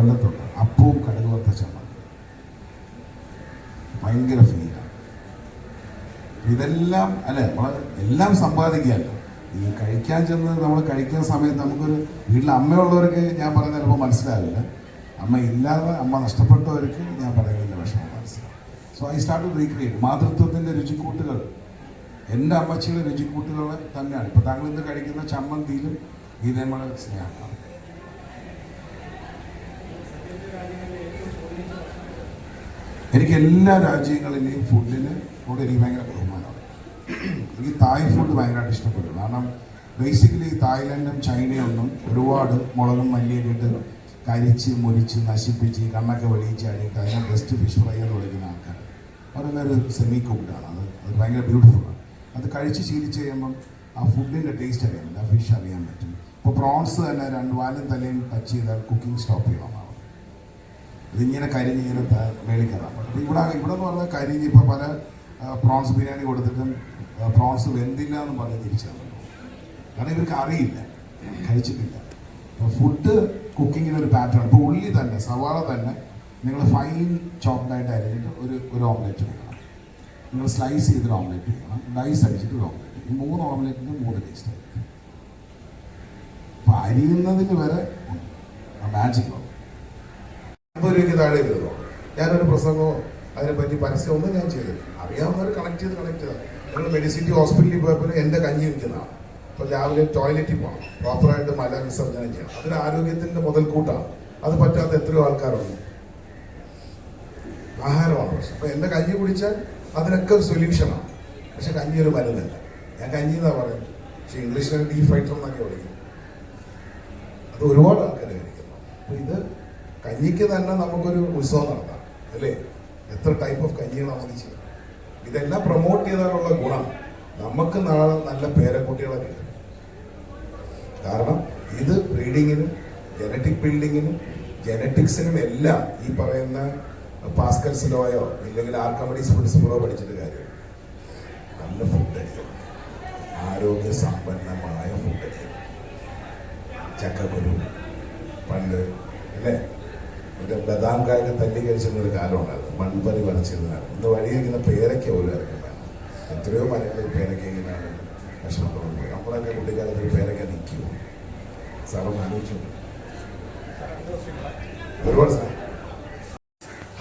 കൊല്ലത്തുണ്ട്. അപ്പവും കടുക് വറുത്ത ചമ്മന്തി ഭയങ്കര ഫീലാണ്. ഇതെല്ലാം അല്ലെ നമ്മൾ എല്ലാം സമ്പാദിക്കാമല്ലോ. ഈ കഴിക്കാൻ ചെന്ന് നമ്മൾ കഴിക്കുന്ന സമയത്ത് നമുക്കൊരു വീട്ടിൽ അമ്മയുള്ളവർക്ക് ഞാൻ പറയുന്നത് ചിലപ്പോൾ മനസ്സിലാവില്ല. അമ്മ ഇല്ലാതെ അമ്മ നഷ്ടപ്പെട്ടവർക്ക് ഞാൻ പറയുന്നതിൻ്റെ വിഷമം മനസ്സിലാവും. So I start to recreate മാതൃത്വത്തിൻ്റെ രുചിക്കൂട്ടുകൾ. എൻ്റെ അമ്മച്ചിയുടെ രുചിക്കൂട്ടുകൾ തന്നെയാണ് ഇപ്പോൾ താങ്കൾ ഇന്ന് കഴിക്കുന്ന ചമ്മന്തിയിലും ഈ നമ്മുടെ സ്നേഹമാണ്. എനിക്ക് എല്ലാ രാജ്യങ്ങളിലെയും ഫുഡിന് കൂടെ എനിക്ക് ഭയങ്കര ബഹുമാനമാണ്. എനിക്ക് തായ് ഫുഡ് ഭയങ്കരമായിട്ട് ഇഷ്ടപ്പെടും. കാരണം ബേസിക്കലി തായ്ലൻഡും ചൈനയും ഒന്നും ഒരുപാട് മുളകും മല്ലിയൊക്കെ ഇട്ട് കരിച്ച് മുരിച്ച് നശിപ്പിച്ച് കണ്ണൊക്കെ വെളിയിച്ചാടിയിട്ട് അതിനെ ബെസ്റ്റ് ഫിഷ് ഫ്രൈ എന്ന് വിളിക്കുന്ന ആൾക്കാർ പറയുന്നൊരു സെമി കുക്ക്ഡാണ്. അത് ഭയങ്കര ബ്യൂട്ടിഫുള്ളാണ്. അത് കഴിച്ച് ശീലിച്ച് കഴിയുമ്പം ആ ഫുഡിൻ്റെ ടേസ്റ്റ് അറിയാൻ പറ്റും, ആ ഫിഷ് അറിയാൻ പറ്റും. ഇപ്പോൾ പ്രോൺസ് തന്നെ 2 വാലും തലയും ടച്ച് ചെയ്താൽ കുക്കിംഗ് സ്റ്റോപ്പ് ചെയ്യണമെന്നാണ്. ഇതിങ്ങനെ കരിഞ്ഞിങ്ങനെ മേളിൽ കയറാൻ പറ്റും. ഇവിടെ എന്ന് പറഞ്ഞാൽ കരിഞ്ഞ് ഇപ്പോൾ പല പ്രോൺസ് ബിരിയാണി കൊടുത്തിട്ടും പ്രോൺസ് വെന്തില്ല എന്ന് പറഞ്ഞ് തിരിച്ചാൽ കാരണം ഇവർക്ക് അറിയില്ല, കഴിച്ചിട്ടില്ല. അപ്പോൾ ഫുഡ് കുക്കിങ്ങിനൊരു പാറ്റേൺ. ഇപ്പോൾ ഉള്ളി തന്നെ സവാള തന്നെ നിങ്ങൾ ഫൈൻ ചോപ്ഡായിട്ട് അരിഞ്ഞിട്ട് ഒരു ഓംലെറ്റ് വെക്കണം. നിങ്ങൾ സ്ലൈസ് ചെയ്തൊരു ഓംലെറ്റ് വെക്കണം. ഡൈസ് അടിച്ചിട്ട് ഒരു ഓംലെറ്റ്. ഈ 3 ഓംലെറ്റിന് 3 ടേസ്റ്റ് ആയിരിക്കും. അപ്പോൾ അരിയുന്നതിന് വരെ മാജിക് ആവും. 50 രൂപയ്ക്ക് താഴെ വരുമോ? ഞാനൊരു പ്രസംഗമോ അതിനെപ്പറ്റി പരസ്യമൊന്നും ഞാൻ ചെയ്തില്ല. അറിയാവുന്നവർ കണക്ട് ചെയ്ത് ഞങ്ങൾ മെഡിസിറ്റി ഹോസ്പിറ്റലിൽ പോയപ്പോൾ എൻ്റെ കഞ്ഞി വയ്ക്കുന്നതാണ്. അപ്പോൾ രാവിലെ ടോയ്ലറ്റിൽ പോകണം, പ്രോപ്പറായിട്ട് മല വിസർജനം ചെയ്യണം. അതൊരു ആരോഗ്യത്തിൻ്റെ മുതൽക്കൂട്ടാണ്. അത് പറ്റാത്ത എത്രയോ ആൾക്കാരുണ്ട്. ആഹാരമാണ് പ്രശ്നം. അപ്പോൾ എൻ്റെ കഞ്ഞി കുടിച്ചാൽ അതിനൊക്കെ ഒരു സൊല്യൂഷനാണ്. പക്ഷെ കഞ്ഞി ഒരു മരുന്നല്ല. ഞാൻ കഞ്ഞി എന്നാണ് പറയുന്നത്, പക്ഷെ ഇംഗ്ലീഷിൽ ഡീ ഫൈറ്റർ എന്നൊക്കെ വിളിക്കും. അത് ഒരുപാട് ആൾക്കാർ കഴിക്കുന്നു. അപ്പോൾ ഇത് കഞ്ഞിക്ക് തന്നെ നമുക്കൊരു ഉത്സവം നടത്താം അല്ലേ? എത്ര ടൈപ്പ് ഓഫ് കഞ്ഞികളാണ് നമ്മൾ ചെയ്യുന്നത്. ഇതെല്ലാം പ്രൊമോട്ട് ചെയ്താലുള്ള ഗുണം നമുക്ക് നാളെ നല്ല പേരക്കുട്ടികളെ കിട്ടും. കാരണം ഇത് ബ്രീഡിങ്ങിനും ജനറ്റിക് ബിൽഡിങ്ങിനും ജനറ്റിക്സിനും എല്ലാം ഈ പറയുന്ന പാസ്കൽസ് ലോയോ ഇല്ലെങ്കിൽ ആർക്കമിഡീസ് പ്രിൻസിപ്പിളോ പഠിച്ചിട്ട് കാര്യം. നല്ല ഫുഡ് അടിക്കണം, ആരോഗ്യ സമ്പന്നമായ ഫുഡ് അടിക്കണം. ചക്കക്കുരു പണ്ട് അല്ലേ ഒരു ബദാം കായൊക്കെ തല്ലി കഴിച്ചിരുന്നൊരു കാലം ഉണ്ടായിരുന്നു. മൺപരി വരച്ചിരുന്നതാണ്. ഇന്ന് വഴിയിരിക്കുന്ന പേരയ്ക്ക പോലും ഇറങ്ങി വേണം. എത്രയോ മരങ്ങളിൽ പേരയ്ക്ക ഇങ്ങനെയാണ് വിഷമത്തോട് പോയി. നമ്മളൊക്കെ കുട്ടിക്കാലത്ത് ഒരു പേരയ്ക്ക നിൽക്കുമോ? സാറും ആലോചിച്ചു ഒരുപാട് സാധനം.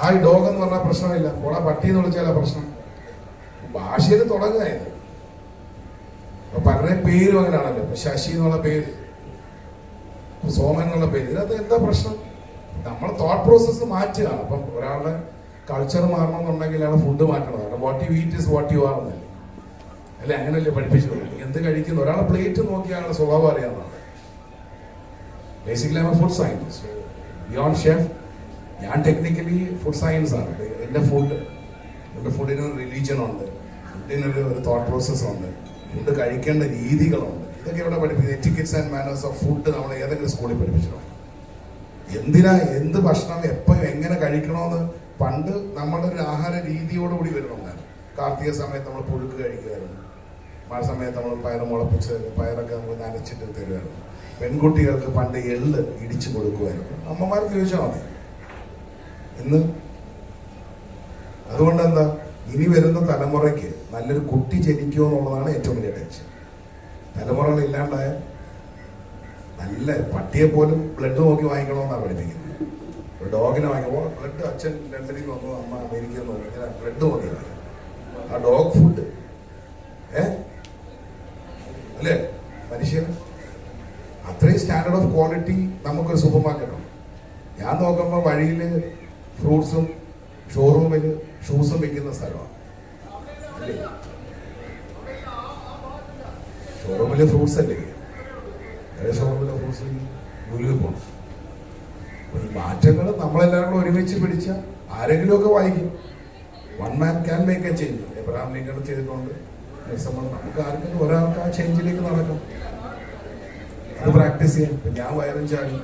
ഹായ് ഡോഗ് എന്ന് പറഞ്ഞാൽ പ്രശ്നമില്ല, പോടാ പട്ടി എന്ന് വിളിച്ചാലാ പ്രശ്നം. ഭാഷയിൽ തുടങ്ങുകയായത്. അപ്പൊ പലരുടെയും പേരും അങ്ങനെയാണല്ലോ. ഇപ്പൊ ശശി എന്നുള്ള പേര്, സോമൻ എന്നുള്ള പേര്. ഇതിനകത്ത് എന്താ പ്രശ്നം? നമ്മൾ തോട്ട് പ്രോസസ്സ് മാറ്റുകയാണ്. അപ്പം ഒരാളുടെ കൾച്ചർ മാറണമെന്നുണ്ടെങ്കിൽ അയാൾ ഫുഡ് മാറ്റണം. What you eat is what you are എന്നല്ലേ അല്ലെ? അങ്ങനെയല്ലേ പഠിപ്പിച്ചു. എന്ത് കഴിക്കുന്നു ഒരാളെ പ്ലേറ്റ് നോക്കി അയാളുടെ സ്വഭാവം അറിയാവുന്നതാണ്. ബേസിക്കലി ആണ് ഫുഡ് സയൻസ് ബിയോണ്ട് ഷെഫ്. ഞാൻ ടെക്നിക്കലി ഫുഡ് സയൻസ് ആണ്. എൻ്റെ ഫുഡിനൊരു റിലീജിയനുണ്ട്, ഫുഡിനൊരു തോട്ട് പ്രോസസ്സുണ്ട്, ഫുഡ് കഴിക്കേണ്ട രീതികളുണ്ട്. ഇതൊക്കെ ഇവിടെ പഠിപ്പിക്കുന്നത്. Etiquettes and manners of food നമ്മൾ ഏതെങ്കിലും സ്കൂളിൽ പഠിപ്പിച്ചിട്ടുണ്ടോ? എന്ത് ഭക്ഷണം എപ്പോൾ എങ്ങനെ കഴിക്കണമെന്ന് പണ്ട് നമ്മുടെ ഒരു ആഹാര രീതിയോടുകൂടി വരുന്നുണ്ടായിരുന്നു. കാർത്തിക സമയത്ത് നമ്മൾ പുഴുക്ക് കഴിക്കുമായിരുന്നു. മഴ സമയത്ത് നമ്മൾ പയർ മുളപ്പിച്ച് പയറൊക്കെ നമ്മൾ നനച്ചിട്ട് തരുമായിരുന്നു. പെൺകുട്ടികൾക്ക് പണ്ട് എള്ള് ഇടിച്ചു കൊടുക്കുമായിരുന്നു. അമ്മമാർക്ക് ചോദിച്ചാൽ മതി. ഇന്ന് അതുകൊണ്ട് എന്താ ഇനി വരുന്ന തലമുറയ്ക്ക് നല്ലൊരു കുട്ടി ജനിക്കുമോ എന്നുള്ളതാണ് ഏറ്റവും വലിയ ടെൻഷൻ. തലമുറകൾ ഇല്ലാണ്ടായ നല്ല പട്ടിയെ പോലും ബ്ലഡ് നോക്കി വാങ്ങിക്കണമെന്നാണ് പഠിപ്പിക്കുന്നത്. ഒരു ഡോഗിനെ വാങ്ങിക്കുമ്പോൾ ബ്ലഡ് അച്ഛൻ ലണ്ടനിൽ വന്നു, അമ്മ അമേരിക്കയിൽ നോക്കി, ഇങ്ങനെ ബ്ലഡ് നോക്കിയാണ് ആ ഡോഗ് ഫുഡ്. അല്ലേ? മനുഷ്യൻ അത്രയും സ്റ്റാൻഡേർഡ് ഓഫ് ക്വാളിറ്റി നമുക്കൊരു സൂപ്പർ മാർക്കറ്റാണ്. ഞാൻ നോക്കുമ്പോൾ വഴിയിൽ ഫ്രൂട്ട്സും ഷോറൂമിൽ ഷൂസും വിൽക്കുന്ന സ്ഥലമാണ് അല്ലേ? ഷോറൂമിൽ ഫ്രൂട്ട്സ് അല്ലേ? ഷോറൂമിലെ ഫ്രൂട്ട്സ് ജോലിയിൽ പോകണം. ഈ മാറ്റങ്ങൾ നമ്മളെല്ലാവരും ഒരുമിച്ച് പിടിച്ച ആരെങ്കിലുമൊക്കെ വായിക്കും. One man can make A change. Abraham Lincoln ചെയ്തിട്ടുണ്ട്. നമുക്ക് ആർക്കും ഒരാൾക്ക് ആ ചേഞ്ചിലേക്ക് നടക്കാം. അത് പ്രാക്ടീസ് ചെയ്യാം. ഞാൻ വയറും ചാടി